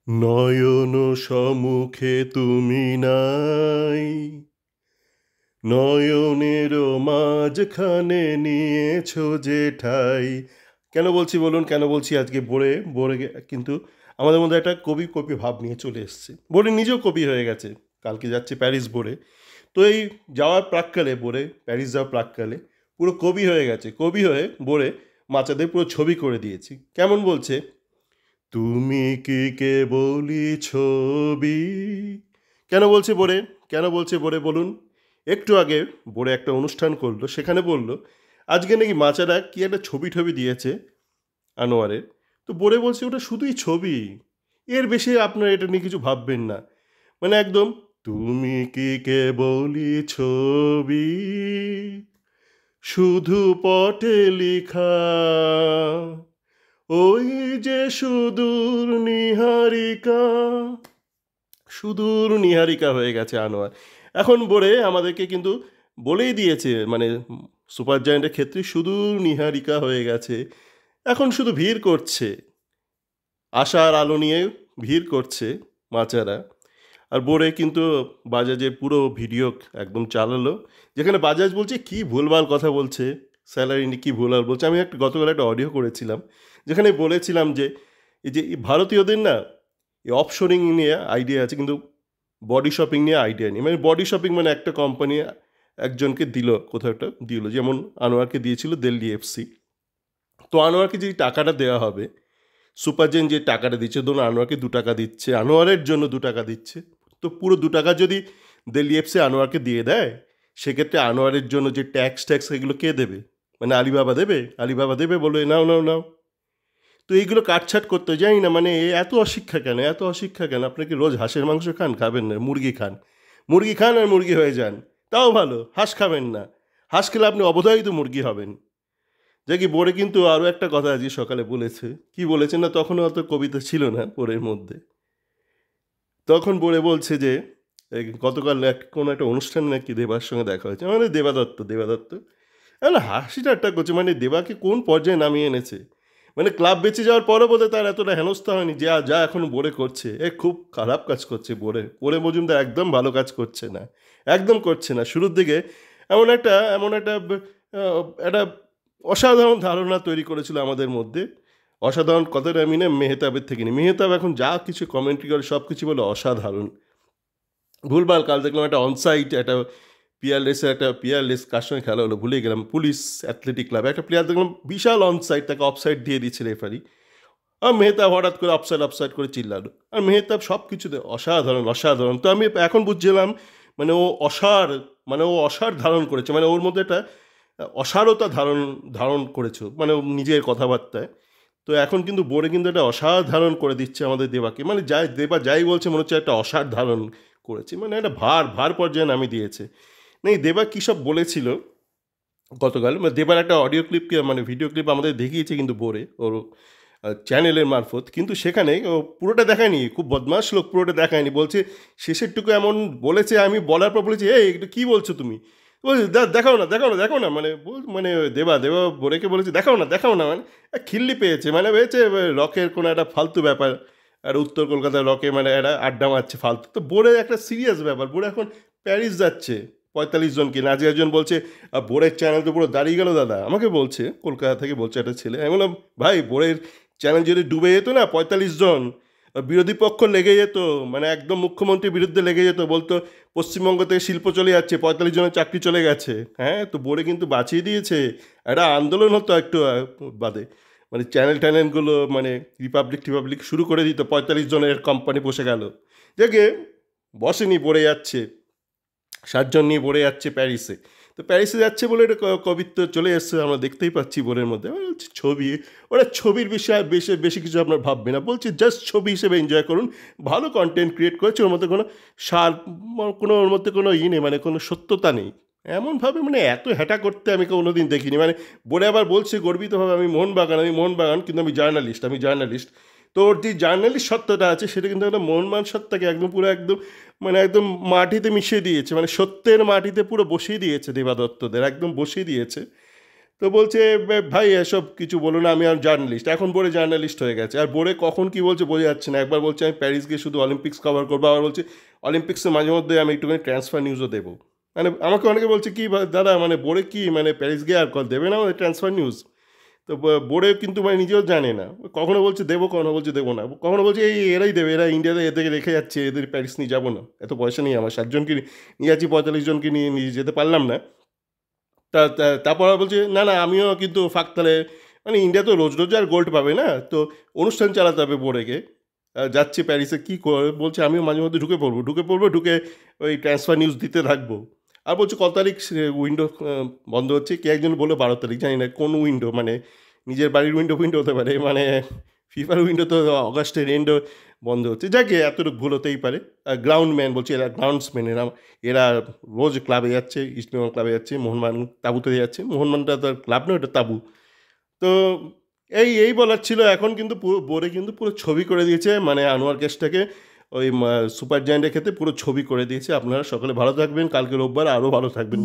নয়ন সম্মুখে তুমি নাই, নয়নের মাঝখানে নিয়েছো যে ঠাই। কেন বলছি বলুন, কেন বলছি? আজকে বোরে বোরে কিন্তু আমাদের মধ্যে একটা কবি কবি ভাব নিয়ে চলে এসছে। বোরে নিজেও কবি হয়ে গেছে। কালকে যাচ্ছে প্যারিস বোরে। তো এই যাওয়ার প্রাক্কালে বোরে, প্যারিস যাওয়ার প্রাক্কালে পুরো কবি হয়ে গেছে। কবি হয়ে বোরে মাচাদের পুরো ছবি করে দিয়েছি। কেমন বলছে? তুমি কি কেবলই ছবি। কেন বলছে বোরে? কেন বলছে বোরে বলুন? একটু আগে বোরে একটা অনুষ্ঠান করলো, সেখানে বলল আজকে নাকি মাচারা কি একটা ছবি টবি দিয়েছে আনোয়ারের। তো বোরে বলছে ওটা শুধুই ছবি, এর বেশি আপনারা এটা নিয়ে কিছু ভাববেন না। মানে একদম তুমি কি কেবলই ছবি, শুধু পটে লিখা, ওই যে সুদূর নিহারিকা। সুদূর নিহারিকা হয়ে গেছে আনোয়ার। এখন বোরে আমাদেরকে কিন্তু বলেই দিয়েছে, মানে সুপার জায়েন্টের ক্ষেত্রে সুদূর নিহারিকা হয়ে গেছে। এখন শুধু ভিড় করছে, আশার আলো নিয়ে ভিড় করছে মাচারা। আর বোরে কিন্তু বাজাজের পুরো ভিডিও একদম চালালো, যেখানে বাজাজ বলছে কি ভুলভাল কথা বলছে, স্যালারি নিয়ে কী ভুলভাল বলছে। আমি গতকাল একটা অডিও করেছিলাম, যেখানে বলেছিলাম যে এই যে ভারতীয়দের না এই অফশোরিং নিয়ে আইডিয়া আছে, কিন্তু বডি শপিং নিয়ে আইডিয়া নেই। মানে বডি শপিং মানে একটা কোম্পানি একজনকে দিল, কোথাও একটা দিল, যেমন আনোয়ারকে দিয়েছিল দিল্লি এফসি। তো আনোয়ারকে যে টাকাটা দেওয়া হবে, সুপারজেন যে টাকাটা দিচ্ছে, ধরুন আনোয়ারকে 2 টাকা দিচ্ছে, আনোয়ারের জন্য 2 টাকা দিচ্ছে। তো পুরো 2 টাকা যদি দিল্লি এফসি আনোয়ারকে দিয়ে দেয়, সেক্ষেত্রে আনোয়ারের জন্য যে ট্যাক্স ট্যাক্স এগুলো কে দেবে? মানে আলিবাবা দেবে? আলিবাবা দেবে, বলবে নাও নাও নাও। তো এইগুলো কাটছাট করতে যাই না, মানে এত অশিক্ষা কেন, এত অশিক্ষা কেন? আপনি কি রোজ হাঁসের মাংস খান? খাবেন না, মুরগি খান। মুরগি খান আর মুরগি হয়ে যান, তাও ভালো। হাঁস খাবেন না, হাঁস খেলে আপনি অবধারিত মুরগি হবেন। যে কি বোরে কিন্তু আরও একটা কথা আজকে সকালে বলেছে। কি বলেছে না, তখনও অত কবিতা ছিল না বোরের মধ্যে। তখন বোরে বলছে যে এই গতকাল কোনো একটা অনুষ্ঠান নাকি দেবার সঙ্গে দেখা হয়েছে, মানে দেবাদত্ত না, হাসি ঠাট্টা করছে। মানে দেবাকে কোন পর্যায়ে নামিয়ে এনেছে। মানে ক্লাব বেঁচে যাওয়ার পরও বোধহয় তার এতটা হেনস্থা হয়নি, যা যা এখন বোরে করছে। খুব খারাপ কাজ করছে বোরে মজুমদার, একদম ভালো কাজ করছে না, একদম করছে না। শুরুর দিকে একটা অসাধারণ ধারণা তৈরি করেছিল আমাদের মধ্যে। অসাধারণ কথাটা আমি না মেহতাবের থেকে নিই। মেহতাব এখন যা কিছু কমেন্ট্রি করে সব কিছু বলে অসাধারণ। ভুলভাল কাল দেখলাম একটা অনসাইট, একটা পিয়ারলেস কার সঙ্গে খেলা হলো ভুলে গেলাম, পুলিশ অ্যাথলেটিক ক্লাবে একটা প্লেয়ার দেখলাম বিশাল অনসাইড, তাকে অফসাইড দিয়ে দিচ্ছে রেফারি। আর মেহতাব হঠাৎ করে অফসাইড অফসাইড করে চিল্লালো। আর মেহতাব সব কিছুতে অসাধারণ অসাধারণ। তো আমি এখন বুঝছিলাম, মানে ও অসার ধারণ করেছে, মানে ওর মধ্যে একটা অসারতা ধারণ ধারণ করেছে, মানে ও নিজের কথাবার্তায়। তো এখন কিন্তু বোর্ডে কিন্তু একটা অসাধারণ করে দিচ্ছে আমাদের দেবাকে, মানে দেবা যাই বলছে মনে হচ্ছে একটা অসাধারণ করেছে, মানে একটা ভার ভার পর্যায়ে নামিয়ে দিয়েছে। না, এই দেবা কী সব বলেছিল গতকাল, মানে দেবার একটা অডিও ক্লিপকে, মানে ভিডিও ক্লিপ আমাদের দেখিয়েছে কিন্তু বোরে ওর চ্যানেলের মারফত, কিন্তু সেখানে ও পুরোটা দেখায়নি। খুব বদমাশ লোক, পুরোটা দেখায়নি। বলছে শেষেরটুকু এমন বলেছে, আমি বলার পর বলেছি এই এটা কী বলছো তুমি? বলছে দেখাও না দেখাও না দেখাও না, মানে মানে দেবা দেবা বোরেকে বলেছে দেখাও না দেখাও না, মানে খিল্লি পেয়েছে, মানে পেয়েছে রকের কোনো একটা ফালতু ব্যাপার। আর উত্তর কলকাতার রকে মানে একটা আড্ডা মারছে ফালতু। তো বোরে একটা সিরিয়াস ব্যাপার, বোরে এখন প্যারিস যাচ্ছে 45 জনকে নাজিয়াজন বলছে। বোরের চ্যানেল তো পুরো দাঁড়িয়ে গেল দাদা, আমাকে বলছে কলকাতা থেকে, বলছে একটা ছেলে। আমি বললাম ভাই, বোরের চ্যানেল যদি ডুবে যেত না, 45 জন বিরোধী পক্ষ লেগে যেত, মানে একদম মুখ্যমন্ত্রীর বিরুদ্ধে লেগে যেত, বলতো পশ্চিমবঙ্গ থেকে শিল্প চলে যাচ্ছে, 45 জনের চাকরি চলে গেছে। হ্যাঁ, তো বোরে কিন্তু বাঁচিয়ে দিয়েছে। একটা আন্দোলন হতো একটু বাদে, মানে চ্যানেলগুলো মানে রিপাবলিক শুরু করে দিত, 45 জনের কোম্পানি বসে গেল। দেখে বসেনি, পড়ে যাচ্ছে 60 জন নিয়ে পড়ে যাচ্ছে প্যারিসে। তো প্যারিসে যাচ্ছে বলে এটা কবিত্ব চলে এসছে, আমরা দেখতেই পাচ্ছি বোরের মধ্যে। আমার হচ্ছে ছবি, ওরা ছবির বিষয়ে বেশি বেশি কিছু আপনার ভাববে না, বলছে জাস্ট ছবি হিসেবে এনজয় করুন। ভালো কন্টেন্ট ক্রিয়েট করেছে, ওর মধ্যে কোনো সার, কোনো ওর মধ্যে কোনো নেই, মানে কোনো সত্যতা নেই। এমনভাবে মানে এত হ্যাটা করতে আমি কোনো দিন দেখিনি। মানে বোরে আবার বলছে গর্বিতভাবে আমি মোহনবাগান, কিন্তু আমি জার্নালিস্ট। তো ওর যে জার্নালিস্ট সত্তাটা আছে, সেটা কিন্তু একটা মনমান সত্তাকে একদম পুরো একদম মানে একদম মাটিতে মিশিয়ে দিয়েছে, মানে সত্যের মাটিতে পুরো বসিয়ে দিয়েছে দেবাদত্তদের, একদম বসিয়ে দিয়েছে। তো তো বলছে ভাই এসব কিছু বলো না, আমি আর জার্নালিস্ট, এখন বোরে জার্নালিস্ট হয়ে গেছে। আর বোরে কখন কি বলছে বোঝা যাচ্ছে না। একবার বলছে আমি প্যারিস গিয়ে শুধু অলিম্পিক্স কভার করবো, আবার বলছে অলিম্পিক্সে মাঝে মধ্যে আমি একটুখানি ট্রান্সফার নিউজও দেবো। মানে আমাকে অনেকে বলছে কি দাদা মানে বোরে কি মানে প্যারিস গিয়ে আর দেবে না আমাদের ট্রান্সফার নিউজ? তো বোর্ডে কিন্তু মানে নিজেও জানে না, কখনো বলছে দেবো, কখনো বলছে দেবো না, কখনো বলছে এই এরাই দেবে, এরা ইন্ডিয়াতে এদেরকে রেখে যাচ্ছে, এদের প্যারিস নিয়ে যাবো না, এত পয়সা নেই আমার, 60 জনকে নিয়ে যাচ্ছি, 45 জনকে নিয়ে যেতে পারলাম না। তারপর আবার বলছে না না আমিও কিন্তু ফাঁক তালে, মানে ইন্ডিয়া তো রোজ রোজ আর গোল্ড পাবে না, তো অনুষ্ঠান চালাতে হবে বোর্ডেকে। যাচ্ছি প্যারিসে কী করে, বলছে আমিও মাঝে মধ্যে ঢুকে ওই ট্রান্সফার নিউজ দিতে থাকবো। আর বলছে কত তারিখ উইন্ডো বন্ধ হচ্ছে, কে একজন বললো 12 তারিখ, জানি না কোন উইন্ডো, মানে নিজের বাড়ির উইন্ডো হতে পারে, মানে ফিফার উইন্ডো তো অগাস্টের এন্ডও বন্ধ হচ্ছে, যাকে এতটুকু ভুল হতেই পারে। গ্রাউন্ডম্যান বলছে, এরা গ্রাউন্ডসম্যান, এরা রোজ ক্লাবে যাচ্ছে, ইস্টবেঙ্গল ক্লাবে যাচ্ছে, মোহনবাগান তাঁবুতে যাচ্ছে, মোহনবাগানটা তো আর ক্লাব নয়, ওটা তাঁবু। তো এই বলার ছিল। এখন কিন্তু পুরো বোর্ডে কিন্তু পুরো ছবি করে দিয়েছে, মানে আনোয়ার কেসটাকে ওই সুপার জায়ান্টের ক্ষেত্রে পুরো ছবি করে দিয়েছে। আপনারা সকলে ভালো থাকবেন, কালকে রোববার আরও ভালো থাকবেন।